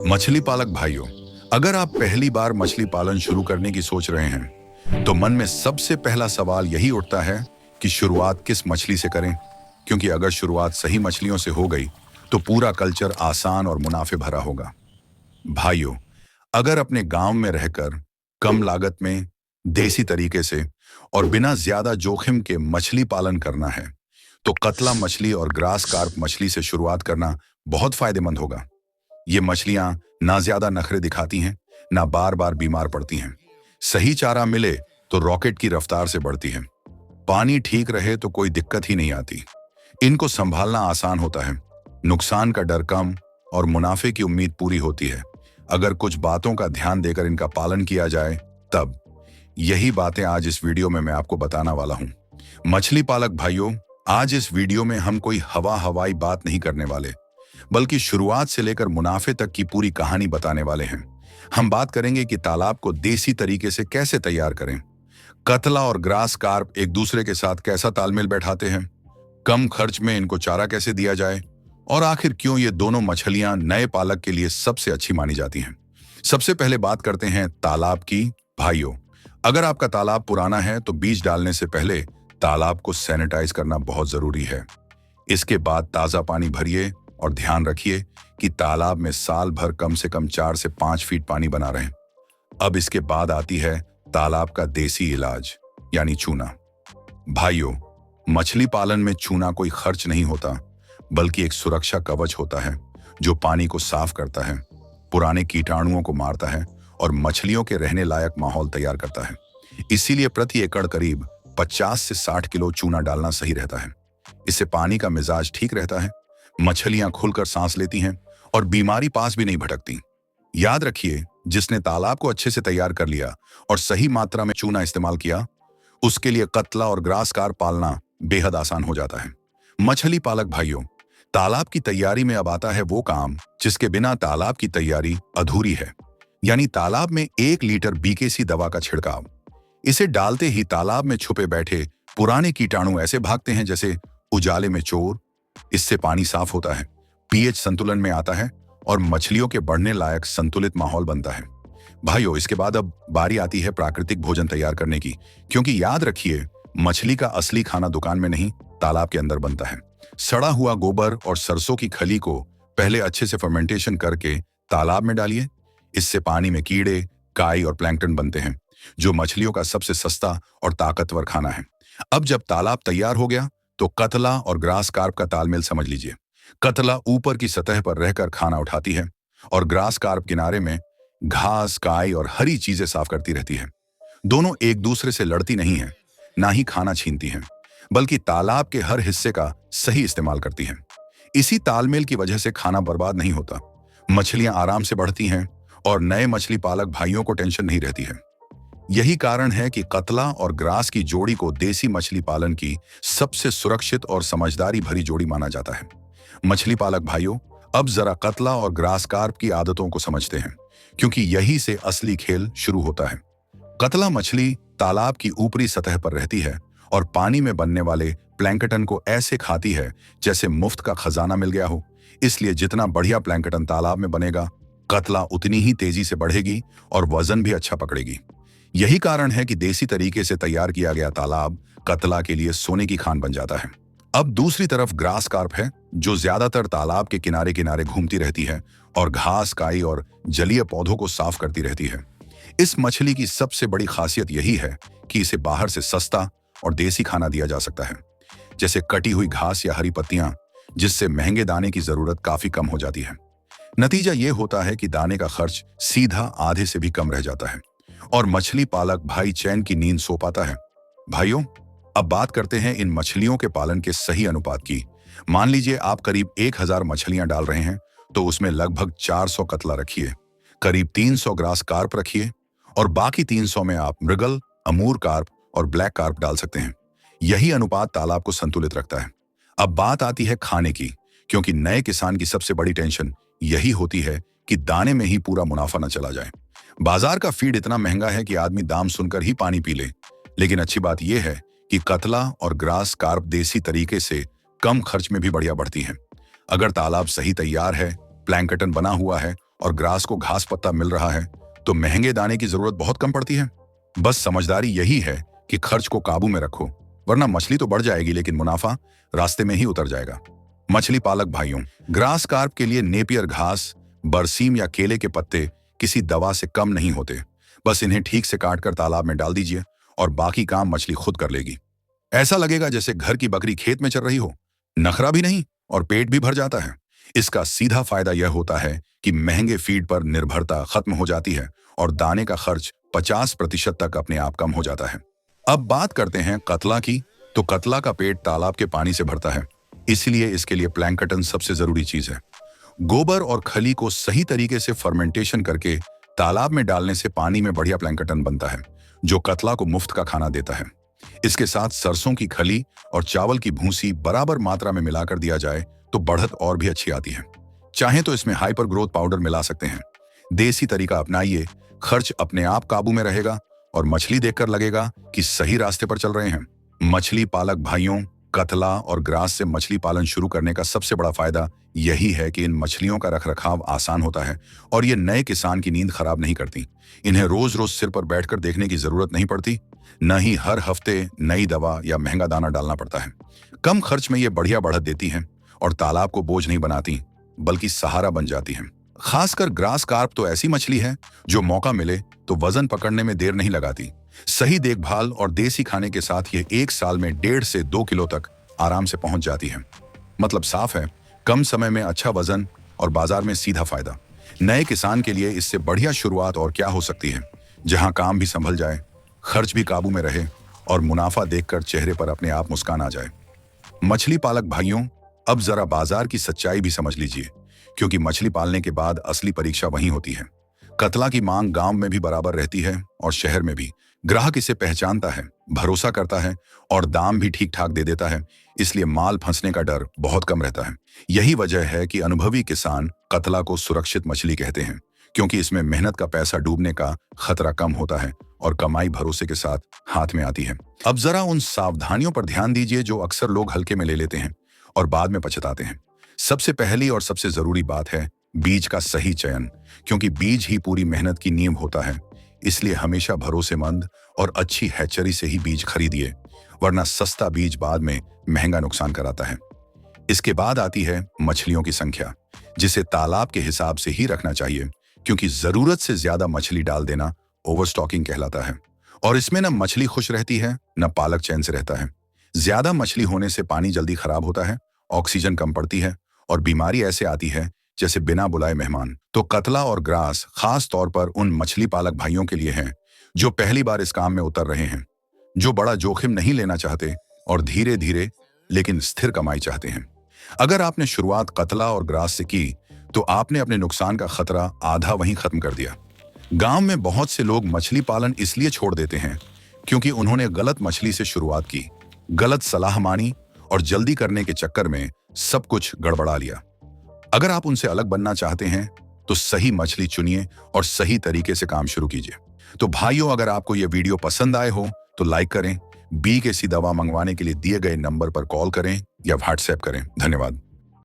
मछली पालक भाइयों, अगर आप पहली बार मछली पालन शुरू करने की सोच रहे हैं तो मन में सबसे पहला सवाल यही उठता है कि शुरुआत किस मछली से करें। क्योंकि अगर शुरुआत सही मछलियों से हो गई तो पूरा कल्चर आसान और मुनाफे भरा होगा। भाइयों, अगर अपने गांव में रहकर कम लागत में देसी तरीके से और बिना ज्यादा जोखिम के मछली पालन करना है तो कतला मछली और ग्रास कार्प मछली से शुरुआत करना बहुत फायदेमंद होगा। ये मछलियां ना ज्यादा नखरे दिखाती हैं, ना बार बार बीमार पड़ती हैं। सही चारा मिले तो रॉकेट की रफ्तार से बढ़ती हैं। पानी ठीक रहे तो कोई दिक्कत ही नहीं आती। इनको संभालना आसान होता है, नुकसान का डर कम और मुनाफे की उम्मीद पूरी होती है। अगर कुछ बातों का ध्यान देकर इनका पालन किया जाए तब। यही बातें आज इस वीडियो में मैं आपको बताना वाला हूं। मछली पालक भाइयों, आज इस वीडियो में हम कोई हवाई बात नहीं करने वाले, बल्कि शुरुआत से लेकर मुनाफे तक की पूरी कहानी बताने वाले हैं। हम बात करेंगे कि तालाब को देसी तरीके से कैसे तैयार करें, कतला और ग्रास कार्प एक दूसरे के साथ कैसा तालमेल बैठाते हैं, कम खर्च में इनको चारा कैसे दिया जाए और आखिर क्यों ये दोनों मछलियां नए पालक के लिए सबसे अच्छी मानी जाती हैं। सबसे पहले बात करते हैं तालाब की। भाइयों, अगर आपका तालाब पुराना है तो बीज डालने से पहले तालाब को सैनिटाइज करना बहुत जरूरी है। इसके बाद ताजा पानी भरिए और ध्यान रखिए कि तालाब में साल भर कम से कम 4 से 5 फीट पानी बना रहे। अब इसके बाद आती है तालाब का देसी इलाज, यानी चूना। भाइयों, मछली पालन में चूना कोई खर्च नहीं होता, बल्कि एक सुरक्षा कवच होता है जो पानी को साफ करता है, पुराने कीटाणुओं को मारता है और मछलियों के रहने लायक माहौल तैयार करता है। इसीलिए प्रति एकड़ करीब 50 से 60 किलो चूना डालना सही रहता है। इससे पानी का मिजाज ठीक रहता है, मछलियां खुलकर सांस लेती हैं और बीमारी पास भी नहीं भटकती। याद रखिए, जिसने तालाब को अच्छे से तैयार कर लिया और सही मात्रा में चूना इस्तेमाल किया, उसके लिए कतला और ग्रास कार्प पालना बेहद आसान हो जाता है। मछली पालक भाइयों, तालाब की तैयारी में अब आता है वो काम जिसके बिना तालाब की तैयारी अधूरी है, यानी तालाब में 1 लीटर बीकेसी दवा का छिड़काव। इसे डालते ही तालाब में छुपे बैठे पुराने कीटाणु ऐसे भागते हैं जैसे उजाले में चोर। इससे पानी साफ होता है, पीएच संतुलन में आता है और मछलियों के बढ़ने लायक संतुलित माहौल बनता है। भाइयों, इसके बाद अब बारी आती है प्राकृतिक भोजन तैयार करने की, क्योंकि याद रखिए, मछली का असली खाना दुकान में नहीं, तालाब के अंदर बनता है। सड़ा हुआ गोबर और सरसों की खली को पहले अच्छे से फर्मेंटेशन करके तालाब में डालिए। इससे पानी में कीड़े, काई और प्लैंकटन बनते हैं, जो मछलियों का सबसे सस्ता और ताकतवर खाना है। अब जब तालाब तैयार हो गया तो कतला और ग्रास कार्प का तालमेल समझ लीजिए। कतला ऊपर की सतह पर रहकर खाना उठाती है और ग्रास कार्प किनारे में घास, काई और हरी चीजें साफ करती रहती है। दोनों एक दूसरे से लड़ती नहीं है, ना ही खाना छीनती हैं, बल्कि तालाब के हर हिस्से का सही इस्तेमाल करती हैं। इसी तालमेल की वजह से खाना बर्बाद नहीं होता, मछलियां आराम से बढ़ती हैं और नए मछली पालक भाइयों को टेंशन नहीं रहती है। यही कारण है कि कतला और ग्रास की जोड़ी को देसी मछली पालन की सबसे सुरक्षित और समझदारी भरी जोड़ी माना जाता है। मछली पालक भाइयों, अब जरा कतला और ग्रास कार्प की आदतों को समझते हैं, क्योंकि यही से असली खेल शुरू होता है। कतला मछली तालाब की ऊपरी सतह पर रहती है और पानी में बनने वाले प्लैंकटन को ऐसे खाती है जैसे मुफ्त का खजाना मिल गया हो। इसलिए जितना बढ़िया प्लैंकटन तालाब में बनेगा, कतला उतनी ही तेजी से बढ़ेगी और वजन भी अच्छा पकड़ेगी। यही कारण है कि देसी तरीके से तैयार किया गया तालाब कतला के लिए सोने की खान बन जाता है। अब दूसरी तरफ ग्रास कार्प है, जो ज्यादातर तालाब के किनारे किनारे घूमती रहती है और घास, काई और जलीय पौधों को साफ करती रहती है। इस मछली की सबसे बड़ी खासियत यही है कि इसे बाहर से सस्ता और देसी खाना दिया जा सकता है, जैसे कटी हुई घास या हरी पत्तियां, जिससे महंगे दाने की जरूरत काफी कम हो जाती है। नतीजा ये होता है कि दाने का खर्च सीधा आधे से भी कम रह जाता है और मछली पालक भाई चैन की नींद सो पाता है। भाइयों, अब बात करते हैं इन मछलियों के पालन के सही अनुपात की। मान लीजिए आप करीब 1000 मछलियां डाल रहे हैं, तो उसमें लगभग 400 कतला रखिए, करीब 300 ग्रास कार्प रखिए और बाकी 300 में आप मृगल, अमूर कार्प और ब्लैक कार्प डाल सकते हैं। यही अनुपात तालाब को संतुलित रखता है। अब बात आती है खाने की, क्योंकि नए किसान की सबसे बड़ी टेंशन यही होती है कि दाने में ही पूरा मुनाफा न चला जाए। बाजार का फीड इतना महंगा है कि आदमी दाम सुनकर ही पानी पी ले। लेकिन अच्छी बात यह है कि कतला और ग्रास कार्प देसी तरीके से कम खर्च में भी बढ़िया बढ़ती हैं। अगर तालाब सही तैयार है, प्लैंकटन बना हुआ है और ग्रास को घास पत्ता मिल रहा है तो महंगे दाने की जरूरत बहुत कम पड़ती है। बस समझदारी यही है कि खर्च को काबू में रखो, वरना मछली तो बढ़ जाएगी लेकिन मुनाफा रास्ते में ही उतर जाएगा। मछली पालक भाइयों, ग्रास कार्प के लिए नेपियर घास, बरसीम या केले के पत्ते किसी दवा से कम नहीं होते। बस इन्हें ठीक से काटकर तालाब में डाल दीजिए और बाकी काम मछली खुद कर लेगी। ऐसा लगेगा जैसे घर की बकरी खेत में चल रही हो, नखरा भी नहीं और पेट भी भर जाता है। इसका सीधा फायदा यह होता है कि महंगे फीड पर निर्भरता खत्म हो जाती है और दाने का खर्च 50% तक अपने आप कम हो जाता है। अब बात करते हैं कतला की। तो कतला का पेट तालाब के पानी से भरता है, इसलिए इसके लिए प्लैंकटन सबसे जरूरी चीज है। गोबर और खली को सही तरीके से फर्मेंटेशन करके तालाब में डालने से पानी में बढ़िया प्लैंकटन बनता है, जो कतला को मुफ्त का खाना देता है। इसके साथ सरसों की खली और चावल की भूसी बराबर मात्रा में मिलाकर दिया जाए तो बढ़त और भी अच्छी आती है। चाहे तो इसमें हाइपर ग्रोथ पाउडर मिला सकते हैं। देसी तरीका अपनाइए, खर्च अपने आप काबू में रहेगा और मछली देखकर लगेगा कि सही रास्ते पर चल रहे हैं। मछली पालक भाइयों, कतला और ग्रास से मछली पालन शुरू करने का सबसे बड़ा फायदा यही है कि इन मछलियों का रखरखाव आसान होता है और ये नए किसान की नींद खराब नहीं करती। इन्हें रोज रोज सिर पर बैठकर देखने की जरूरत नहीं पड़ती, न ही हर हफ्ते नई दवा या महंगा दाना डालना पड़ता है। कम खर्च में ये बढ़िया बढ़त देती हैं और तालाब को बोझ नहीं बनाती बल्कि सहारा बन जाती हैं। खासकर ग्रास कार्प तो ऐसी मछली है जो मौका मिले तो वजन पकड़ने में देर नहीं लगाती। सही देखभाल और देसी खाने के साथ ये 1 साल में 1.5 से 2 किलो तक आराम से पहुंच जाती है। मतलब साफ है, कम समय में अच्छा वजन और बाजार में सीधा फायदा। नए किसान के लिए इससे बढ़िया शुरुआत और क्या हो सकती है, जहां काम भी संभल जाए, खर्च भी काबू में रहे और मुनाफा देखकर चेहरे पर अपने आप मुस्कान आ जाए। मछली पालक भाइयों, अब जरा बाजार की सच्चाई भी समझ लीजिए, क्योंकि मछली पालने के बाद असली परीक्षा वहीं होती है। कतला की मांग गांव में भी बराबर रहती है और शहर में भी। ग्राहक इसे पहचानता है, भरोसा करता है और दाम भी ठीक ठाक दे देता है, इसलिए माल फंसने का डर बहुत कम रहता है। यही वजह है कि अनुभवी किसान कतला को सुरक्षित मछली कहते हैं, क्योंकि इसमें मेहनत का पैसा डूबने का खतरा कम होता है और कमाई भरोसे के साथ हाथ में आती है। अब जरा उन सावधानियों पर ध्यान दीजिए जो अक्सर लोग हल्के में ले लेते हैं और बाद में पछताते हैं। सबसे पहली और सबसे जरूरी बात है बीज का सही चयन, क्योंकि बीज ही पूरी मेहनत की नींव होता है। इसलिए हमेशा भरोसेमंद और अच्छी हैचरी से ही बीज खरीदिए, वरना सस्ता बीज बाद में महंगा नुकसान कराता है। इसके बाद आती है मछलियों की संख्या, जिसे तालाब के हिसाब से ही रखना चाहिए, क्योंकि जरूरत से ज्यादा मछली डाल देना ओवरस्टॉकिंग कहलाता है और इसमें न मछली खुश रहती है न पालक चैन से रहता है। ज्यादा मछली होने से पानी जल्दी खराब होता है, ऑक्सीजन कम पड़ती है और बीमारी ऐसे आती है जैसे बिना बुलाए मेहमान। तो कतला और ग्रास खास तौर पर उन मछली पालक भाइयों के लिए हैं जो पहली बार इस काम में उतर रहे हैं, जो बड़ा जोखिम नहीं लेना चाहते और धीरे धीरे लेकिन स्थिर कमाई चाहते हैं। अगर आपने शुरुआत कतला और ग्रास से की तो आपने अपने नुकसान का खतरा आधा वहीं खत्म कर दिया। गांव में बहुत से लोग मछली पालन इसलिए छोड़ देते हैं क्योंकि उन्होंने गलत मछली से शुरुआत की, गलत सलाह मानी और जल्दी करने के चक्कर में सब कुछ गड़बड़ा लिया। अगर आप उनसे अलग बनना चाहते हैं तो सही मछली चुनिए और सही तरीके से काम शुरू कीजिए। तो भाइयों, अगर आपको यह वीडियो पसंद आए हो तो लाइक करें, BKC दवा मंगवाने के लिए दिए गए नंबर पर कॉल करें या व्हाट्सएप करें। धन्यवाद।